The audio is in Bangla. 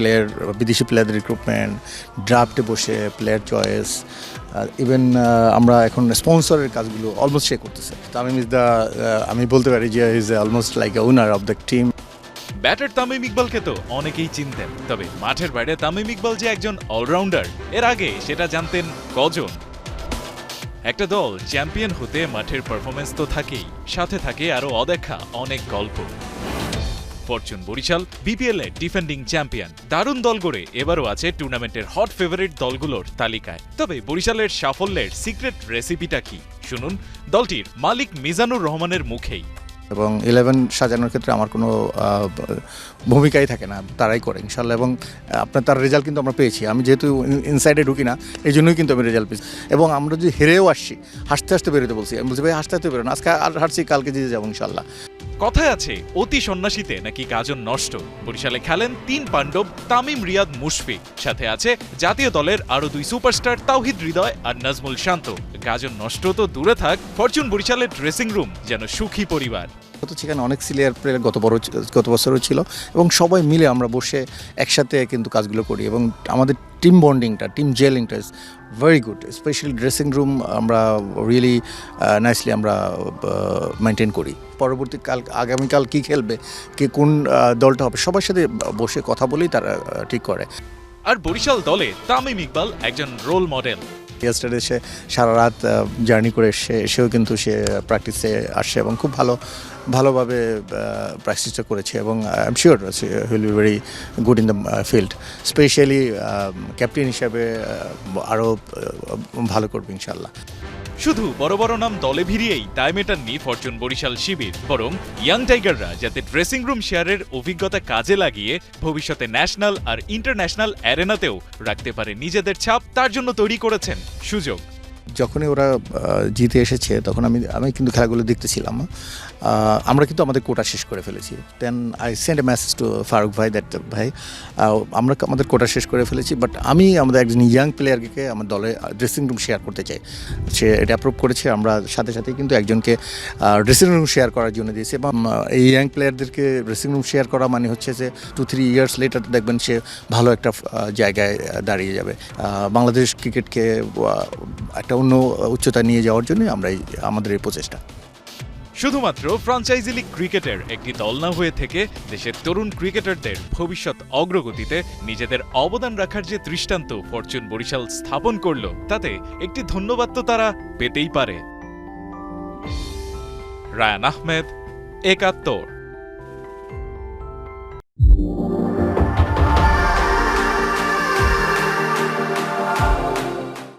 প্লেয়ার বিদেশি প্লেয়ারদের রিক্রুটমেন্ট, ড্রাফটে বসে প্লেয়ার চয়েস, ইভেন আমরা এখন স্পন্সরের কাজগুলো অলমোস্ট সে করতেছে। তামিম ইজ দ্য আমি বলতে পারি যে is almost like a owner of the team. Batter Tamim ইকবালকে তো অনেকেই চিনতেন, তবে মাঠের বাইরে তামিম ইকবাল যে একজন অলরাউন্ডার এর আগে সেটা জানতেন কজন? একটা দল চ্যাম্পিয়ন হতে মাঠের পারফরমেন্স তো থাকেই, সাথে থাকে আরও অদেখা অনেক গল্প। ফরচুন বরিশাল বিপিএল এর ডিফেন্ডিং চ্যাম্পিয়ন, দারুণ দল গড়ে এবারও আছে টুর্নামেন্টের হট ফেভারিট দলগুলোর তালিকায়। তবে বরিশালের সাফল্যের সিক্রেট রেসিপিটা কি, শুনুন দলটির মালিক মিজানুর রহমানের মুখেই। এবং 11 সাজানোর ক্ষেত্রে আমার কোনো ভূমিকাই থাকে না, তারাই করে ইনশাল্লাহ। এবং আপনার তার রেজাল্ট কিন্তু আমরা পেয়েছি। আমি যেহেতু ইনসাইডে ঢুকি না, এই জন্যই কিন্তু আমি রেজাল্ট পেয়েছি। এবং আমরা যদি হেরেও আসছি, হাসতে হাসতে বেরোতে বলছি, আমি বলছি ভাই হাসতে হাসতে বেরোন, আজকে আর হারছি, কালকে জিতে যাবো ইনশাল্লাহ। কথায় আছে অতি সন্ন্যাসীতে নাকি গাজন নষ্ট। বরিশালে খেলেন 3 পাণ্ডব তামিম, রিয়াদ, মুশফিক, সাথে আছে জাতীয় দলের আরো 2 সুপারস্টার তাওহিদ হৃদয় আর নাজমুল শান্ত। গাজন নষ্ট তো দূরে থাক, ফরচুন বরিশালের ড্রেসিং রুম যেন সুখী পরিবার। সেখানে অনেক সিনিয়র প্লেয়ার গত বছরও ছিল, এবং সবাই মিলে আমরা বসে একসাথে কিন্তু কাজগুলো করি। এবং আমাদের টিম বন্ডিংটা, টিম জেলিংটা is very good. Specially dressing room আমরা রিয়েলি নাইসলি আমরা মেনটেন করি। আগামীকাল কী খেলবে, কে কোন দলটা হবে, সবার সাথে বসে কথা বলেই তারা ঠিক করে। আর বরিশাল দলে তামিম ইকবাল একজন রোল মডেল। ইয়েস্টারডে সে সারা রাত জার্নি করে সেও কিন্তু সে প্র্যাকটিসে আসছে এবং খুব ভালোভাবে প্র্যাকটিসটা করেছে। এবং I am sure wheel be very good in the field. Specially captain হিসাবে আরও ভালো করবে ইনশাল্লাহ। শুধু বড় বড় নাম দলে ভিড়িয়েই দায় মেটাননি ফরচুন বরিশাল শিবির, বরং ইয়াং টাইগাররা যাতে ড্রেসিং রুম শেয়ারের অভিজ্ঞতা কাজে লাগিয়ে ভবিষ্যতে ন্যাশনাল আর ইন্টারন্যাশনাল অ্যারেনাতেও রাখতে পারে নিজেদের ছাপ, তার জন্য তৈরি করেছেন সুযোগ। যখনই ওরা জিতে এসেছে তখন আমি কিন্তু খেলাগুলো দেখতেছিলাম। আমরা কিন্তু আমাদের কোটা শেষ করে ফেলেছি। Then I send a message to Farooq ভাই দ্যাট ভাই আমরা আমাদের কোটা শেষ করে ফেলেছি, বাট আমি আমাদের একজন ইয়াং প্লেয়ারকে আমার দলে ড্রেসিং রুম শেয়ার করতে চাই। সে এটা অ্যাপ্রুভ করেছে। আমরা সাথে সাথেই কিন্তু একজনকে ড্রেসিং রুম শেয়ার করার জন্য দিয়েছি। এবং এই ইয়াং প্লেয়ারদেরকে ড্রেসিং রুম শেয়ার করা মানে হচ্ছে যে 2-3 ইয়ার্স লেটার দেখবেন সে ভালো একটা জায়গায় দাঁড়িয়ে যাবে। বাংলাদেশ ক্রিকেটকে একটা অন্য উচ্চতায় নিয়ে যাওয়ার জন্য আমাদের এই প্রচেষ্টা। শুধুমাত্র ফ্র্যাঞ্চাইজি লিগ ক্রিকেটের একটি দল না হয়ে থেকে দেশের তরুণ ক্রিকেটারদের ভবিষ্যৎ অগ্রগতিতে নিজেদের অবদান রাখার যে দৃষ্টান্ত ফরচুন বরিশাল স্থাপন করল, তাতে একটি ধন্যবাদ তো তারা পেতেই পারে। রায়ান আহমেদ, ৭১।